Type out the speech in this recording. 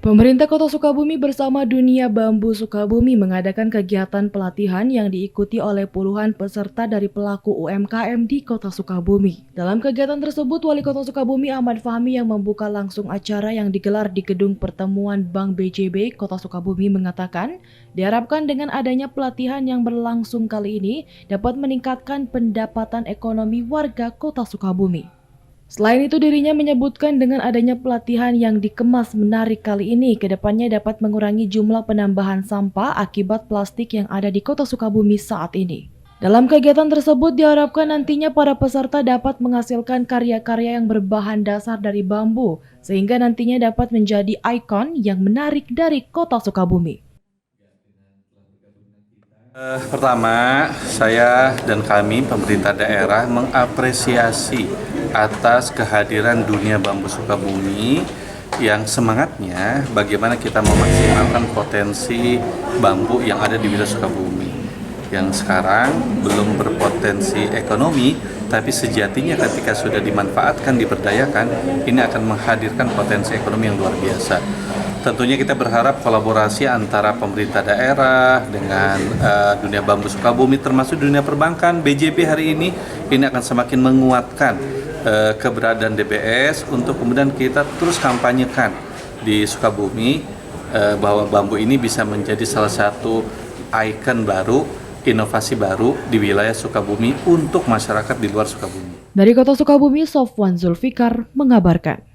Pemerintah Kota Sukabumi bersama Dunia Bambu Sukabumi mengadakan kegiatan pelatihan yang diikuti oleh puluhan peserta dari pelaku UMKM di Kota Sukabumi. Dalam kegiatan tersebut, Wali Kota Sukabumi Ahmad Fahmi yang membuka langsung acara yang digelar di Gedung Pertemuan Bank BJB Kota Sukabumi mengatakan, diharapkan dengan adanya pelatihan yang berlangsung kali ini dapat meningkatkan pendapatan ekonomi warga Kota Sukabumi. Selain itu, dirinya menyebutkan dengan adanya pelatihan yang dikemas menarik kali ini, kedepannya dapat mengurangi jumlah penambahan sampah akibat plastik yang ada di Kota Sukabumi saat ini. Dalam kegiatan tersebut diharapkan nantinya para peserta dapat menghasilkan karya-karya yang berbahan dasar dari bambu, sehingga nantinya dapat menjadi ikon yang menarik dari Kota Sukabumi. Pertama, saya dan kami pemerintah daerah mengapresiasi atas kehadiran Dunia Bambu Sukabumi yang semangatnya bagaimana kita memaksimalkan potensi bambu yang ada di wilayah Sukabumi yang sekarang belum berpotensi ekonomi, tapi sejatinya ketika sudah dimanfaatkan, diberdayakan, ini akan menghadirkan potensi ekonomi yang luar biasa. Tentunya kita berharap kolaborasi antara pemerintah daerah dengan Dunia Bambu Sukabumi termasuk dunia perbankan BJB hari ini akan semakin menguatkan keberadaan DBS untuk kemudian kita terus kampanyekan di Sukabumi bahwa bambu ini bisa menjadi salah satu ikon baru, inovasi baru di wilayah Sukabumi untuk masyarakat di luar Sukabumi. Dari Kota Sukabumi, Sofwan Zulfikar mengabarkan.